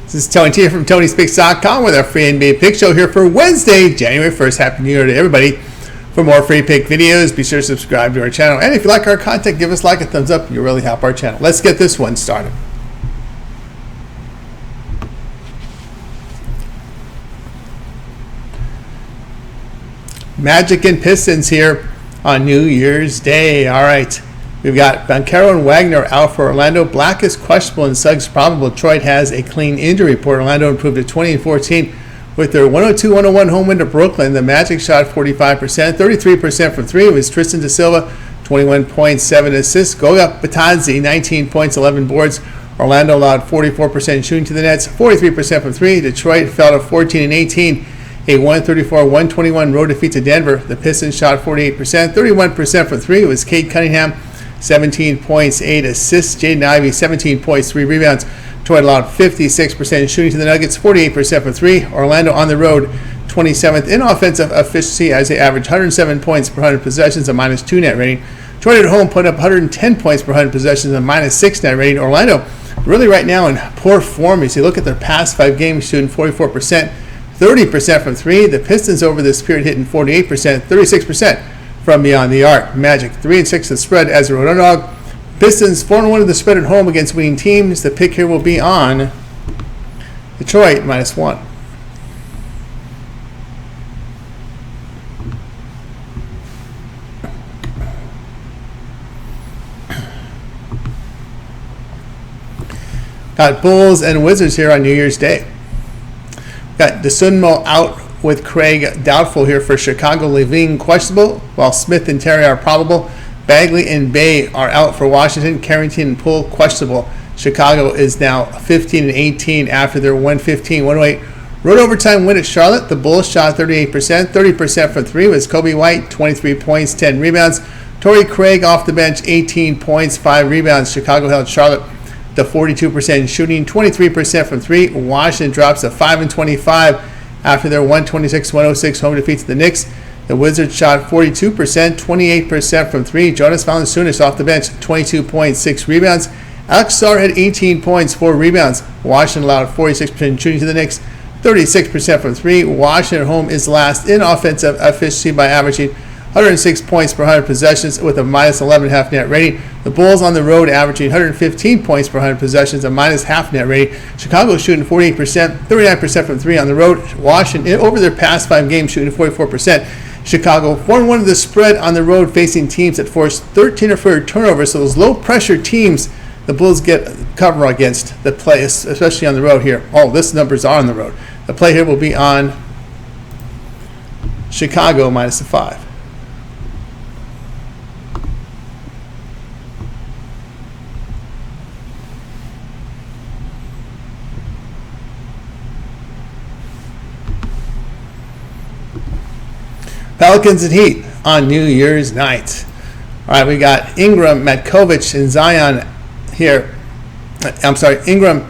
This is Tony T from Tony'sPicks.com with our free NBA pick show here for Wednesday, January 1st. Happy New Year to everybody. For more free pick videos, be sure to subscribe to our channel. And if you like our content, give us a thumbs up. You really help our channel. Let's get this one started. Magic and Pistons here on New Year's Day. All right. We've got Banchero and Wagner out for Orlando. Black is questionable and Suggs probable. Detroit has a clean injury report. Orlando improved to 20-14 with their 102-101 home win to Brooklyn. The Magic shot 45%, 33% from three. It was Tristan da Silva, 21 points, 7 assists. Goga Batadze, 19 points, 11 boards. Orlando allowed 44% shooting to the Nets, 43% from three. Detroit fell to 14-18. A 134-121 road defeat to Denver. The Pistons shot 48%, 31% from three. It was Cade Cunningham, 17 points, 8 assists. Jaden Ivey, 17 points, 3 rebounds. Detroit allowed 56% shooting to the Nuggets, 48% from three. Orlando on the road, 27th in offensive efficiency as they averaged 107 points per 100 possessions, a -2 net rating. Detroit at home put up 110 points per 100 possessions, a -6 net rating. Orlando really right now in poor form. As you look at their past 5 games, shooting 44%, 30% from three. The Pistons over this period hitting 48%, 36% from beyond the arc. Magic 3-6 the spread as a road underdog. Pistons 4-1 of the spread at home against winning teams. The pick here will be on Detroit -1. Got Bulls and Wizards here on New Year's Day. Got DeSunmo out with Craig doubtful here for Chicago. Levine questionable, while Smith and Terry are probable. Bagley and Bay are out for Washington. Carrington and Poole questionable. Chicago is now 15-18 after their 115-108 road overtime win at Charlotte. The Bulls shot 38%, 30% from three. Was Kobe White, 23 points, 10 rebounds. Torrey Craig off the bench, 18 points, 5 rebounds. Chicago held Charlotte to 42% shooting, 23% from three. Washington drops to 5-25 after their 126-106 home defeat to the Knicks. The Wizards shot 42%, 28% from three. Jonas Valanciunas off the bench, 22 points, 6 rebounds. Alex Sarr had 18 points, 4 rebounds. Washington allowed 46% shooting to the Knicks, 36% from three. Washington at home is last in offensive efficiency by averaging 106 points per 100 possessions with a -11.5 net rating. The Bulls on the road averaging 115 points per 100 possessions, a -0.5 net rating. Chicago shooting 48%, 39% from three on the road. Washington over their past 5 games shooting 44%. Chicago 4-1 of the spread on the road facing teams that force 13 or fewer turnovers. So those low pressure teams, the Bulls get cover against the play, especially on the road here. Oh, this numbers are on the road. The play here will be on Chicago -5. Pelicans and Heat on New Year's night. All right, we got Ingram, Matkovic, and Zion here. Ingram,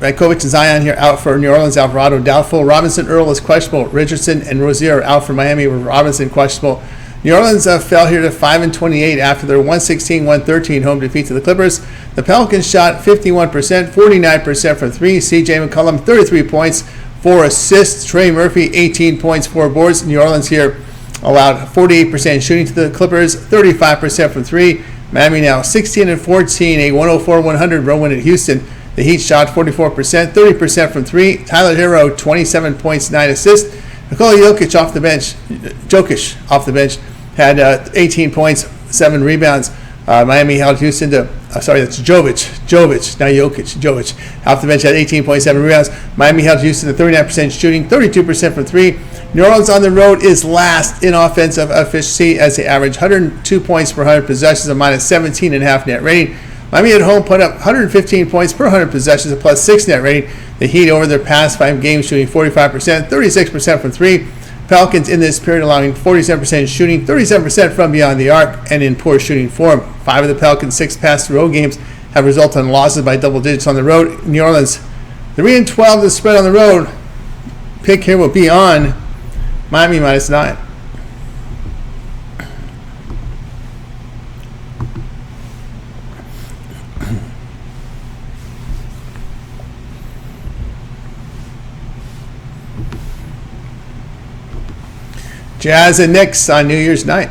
Matkovic, and Zion here out for New Orleans. Alvarado doubtful. Robinson, Earl is questionable. Richardson and Rozier out for Miami with Robinson questionable. New Orleans fell here to 5-28 after their 116-113 home defeat to the Clippers. The Pelicans shot 51%, 49% from three. C.J. McCollum, 33 points, 4 assists. Trey Murphy, 18 points, 4 boards. New Orleans here allowed 48% shooting to the Clippers, 35% from three. Miami now 16-14, a 104-100 road win at Houston. The Heat shot 44%, 30% from three. Tyler Hero, 27 points, 9 assists. Nikola Jokic off the bench, had 18 points, 7 rebounds. Miami held Houston to, that's Jovic, not Jokic, Jovic. Off the bench had 18.7 rebounds. Miami held Houston to 39% shooting, 32% from three. New Orleans on the road is last in offensive efficiency as they average 102 points per 100 possessions, a -17.5 net rating. Miami at home put up 115 points per 100 possessions, a +6 net rating. The Heat over their past 5 games shooting 45%, 36% from three. Pelicans in this period allowing 47% shooting, 37% from beyond the arc, and in poor shooting form. 5 of the Pelicans' 6 past road games have resulted in losses by double digits on the road. New Orleans 3-12 the spread on the road. Pick here will be on Miami -9. Jazz and Knicks on New Year's night.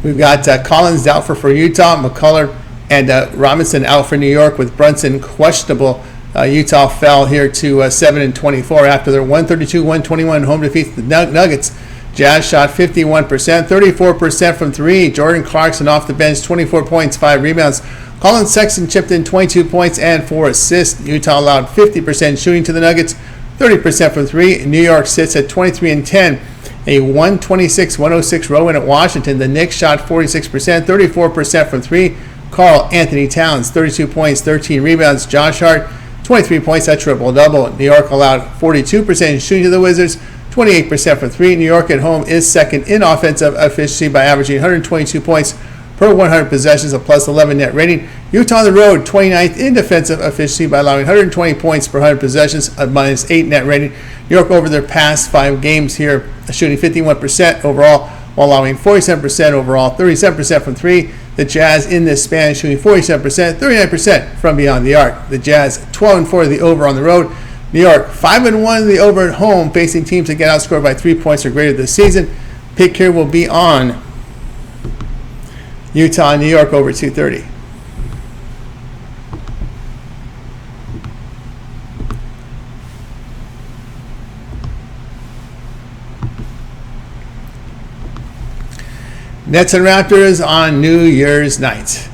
We've got Collins out for Utah, McCullough and Robinson out for New York with Brunson questionable. Utah fell here to 7-24 after their 132-121 home defeat to the Nuggets. Jazz shot 51%, 34% from three. Jordan Clarkson off the bench, 24 points, 5 rebounds. Colin Sexton chipped in 22 points and 4 assists. Utah allowed 50% shooting to the Nuggets, 30% from three. New York sits at 23-10, a 126-106 road win at Washington. The Knicks shot 46%, 34% from three. Karl Anthony Towns, 32 points, 13 rebounds. Josh Hart, 23 points, a triple-double. New York allowed 42% shooting to the Wizards, 28% from three. New York at home is second in offensive efficiency by averaging 122 points per 100 possessions, a plus 11 net rating. Utah on the road, 29th in defensive efficiency by allowing 120 points per 100 possessions, a minus 8 net rating. New York over their past 5 games here, shooting 51% overall, while allowing 47% overall, 37% from three. The Jazz in this span shooting 47%, 39% from beyond the arc. The Jazz 12-4 the over on the road. New York 5-1 the over at home, facing teams that get outscored by 3 points or greater this season. Pick here will be on Utah and New York over 230. Nets and Raptors on New Year's night.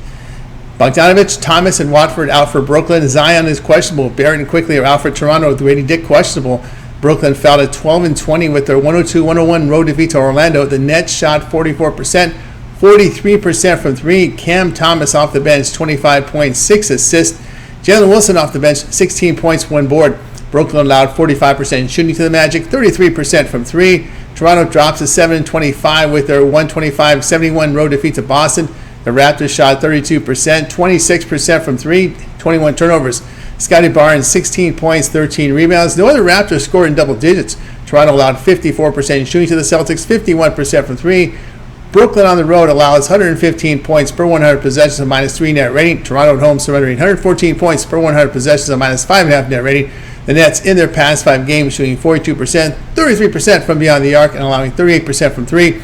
Bogdanovich, Thomas, and Watford out for Brooklyn. Zion is questionable. Barrett and Quickly are out for Toronto. Grady Dick questionable. Brooklyn fell to 12-20 with their 102-101 road defeat to Orlando. The Nets shot 44%, 43% from three. Cam Thomas off the bench, 25 points, 6 assists. Jalen Wilson off the bench, 16 points, 1 board. Brooklyn allowed 45% shooting to the Magic, 33% from three. Toronto drops to 7-25 with their 125-71 road defeat to Boston. The Raptors shot 32%, 26% from three, 21 turnovers. Scotty Barnes, 16 points, 13 rebounds. No other Raptors scored in double digits. Toronto allowed 54% shooting to the Celtics, 51% from three. Brooklyn on the road allows 115 points per 100 possessions, a minus 3 net rating. Toronto at home surrendering 114 points per 100 possessions, a minus 5.5 net rating. The Nets in their past 5 games shooting 42%, 33% from beyond the arc, and allowing 38% from three.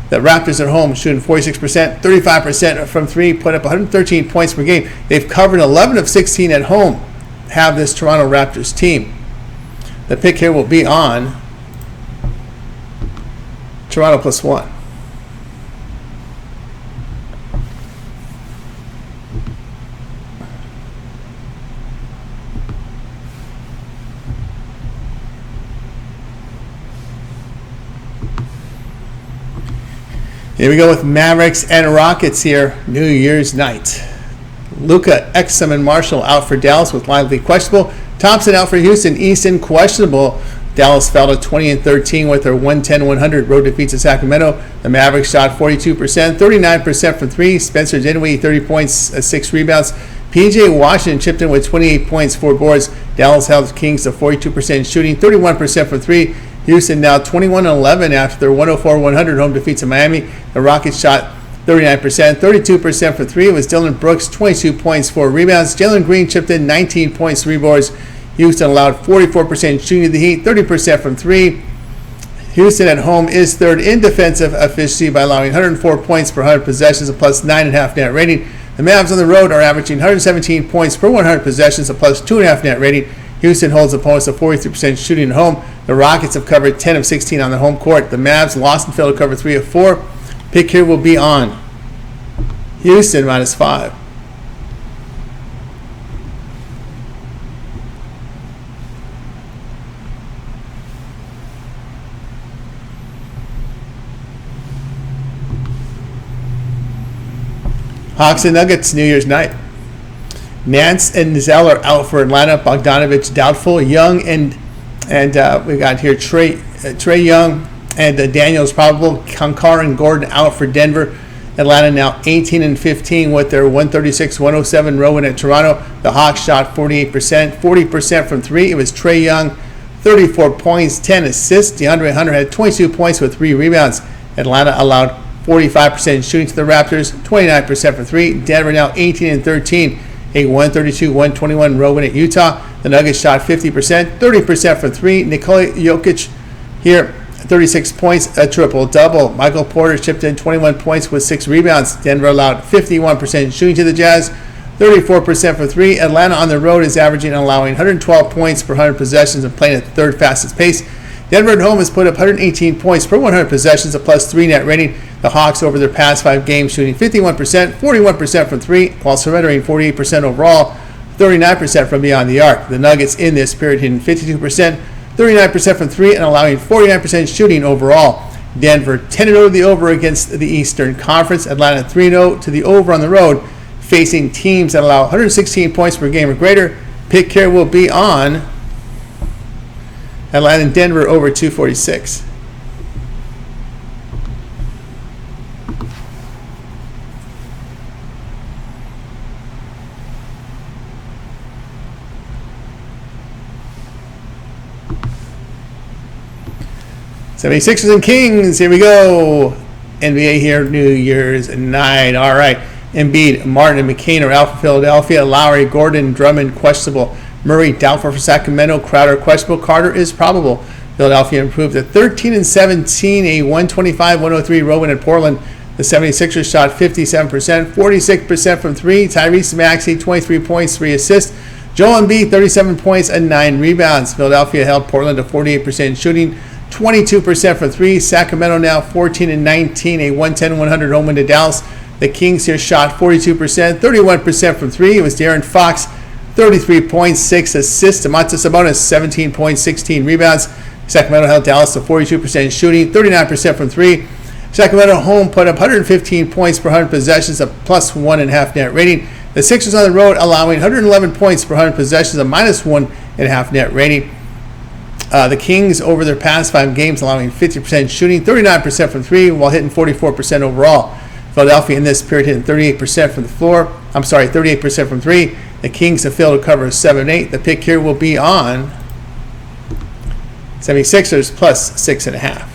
The Raptors at home shooting 46%, 35% from three, put up 113 points per game. They've covered 11 of 16 at home, have this Toronto Raptors team. The pick here will be on Toronto +1. Here we go with Mavericks and Rockets here, New Year's night. Luka, Exum, and Marshall out for Dallas with Lively questionable. Thompson out for Houston, Easton questionable. Dallas fell to 20-13 with their 110-100 road defeat to Sacramento. The Mavericks shot 42%, 39% from three. Spencer Dinwiddie, 30 points, 6 rebounds. P.J. Washington chipped in with 28 points, 4 boards. Dallas held the Kings to 42% shooting, 31% from three. Houston now 21-11 after their 104-100 home defeat to Miami. The Rockets shot 39%, 32% for three. It was Dylan Brooks, 22 points, 4 rebounds. Jalen Green chipped in 19 points, 3 boards. Houston allowed 44% shooting to the Heat, 30% from three. Houston at home is third in defensive efficiency by allowing 104 points per 100 possessions, a plus 9.5 net rating. The Mavs on the road are averaging 117 points per 100 possessions, a plus 2.5 net rating. Houston holds opponents to 43% shooting at home. The Rockets have covered 10 of 16 on the home court. The Mavs lost and failed to cover 3 of 4. Pick here will be on Houston -5. Hawks and Nuggets, New Year's night. Nance and Zeller out for Atlanta. Bogdanovich doubtful. Young and we got here Trey Young and Daniels probable. Kankar and Gordon out for Denver. Atlanta now 18-15 with their 136-107 road win at Toronto. The Hawks shot 48%, 40% from three. It was Trey Young, 34 points, 10 assists. DeAndre Hunter had 22 points with 3 rebounds. Atlanta allowed 45% shooting to the Raptors, 29% for three. Denver now 18-13. A 132-121 road win at Utah. The Nuggets shot 50%, 30% for three. Nikola Jokic here 36 points, a triple-double. Michael Porter chipped in 21 points with 6 rebounds. Denver allowed 51% shooting to the Jazz, 34% for 3. Atlanta on the road is averaging and allowing 112 points per 100 possessions and playing at the third fastest pace. Denver at home has put up 118 points per 100 possessions, a +3 net rating. The Hawks over their past 5 games shooting 51%, 41% from 3, while surrendering 48% overall, 39% from beyond the arc. The Nuggets in this period hitting 52%, 39% from 3, and allowing 49% shooting overall. Denver 10-0 to the over against the Eastern Conference. Atlanta 3-0 to the over on the road, facing teams that allow 116 points per game or greater. Pick here will be on Atlanta and Denver over 246. '76ers and Kings, here we go. NBA here, New Year's night. All right. Embiid, Martin, and McCain are out for Philadelphia. Lowry, Gordon, Drummond, questionable. Murray, doubtful for Sacramento. Crowder, questionable. Carter is probable. Philadelphia improved to 13-17, a 125-103 road win at Portland. The 76ers shot 57%, 46% from 3. Tyrese Maxey, 23 points, 3 assists. Joel Embiid, 37 points and 9 rebounds. Philadelphia held Portland to 48% shooting, 22% from 3. Sacramento now 14-19, a 110-100 home win to Dallas. The Kings here shot 42%, 31% from 3. It was De'Aaron Fox, 33 points, 6 assists. Domantas Sabonis, 17 points, 16 rebounds. Sacramento held Dallas to 42% shooting, 39% from 3. Sacramento at home put up 115 points per 100 possessions, a +1.5 net rating. The Sixers on the road allowing 111 points per 100 possessions, a -1.5 net rating. The Kings over their past 5 games allowing 50% shooting, 39% from 3, while hitting 44% overall. Philadelphia in this period hitting 38% from the floor. 38% from 3. The Kings have failed to cover 7-8. The pick here will be on 76ers +6.5.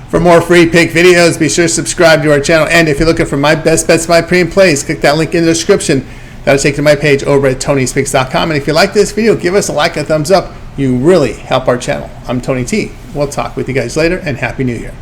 For more free pick videos, be sure to subscribe to our channel. And if you're looking for my best bets, my pre and plays, click that link in the description. That'll take you to my page over at Tony'sPicks.com. And if you like this video, give us a like and a thumbs up. You really help our channel. I'm Tony T. We'll talk with you guys later, and Happy New Year.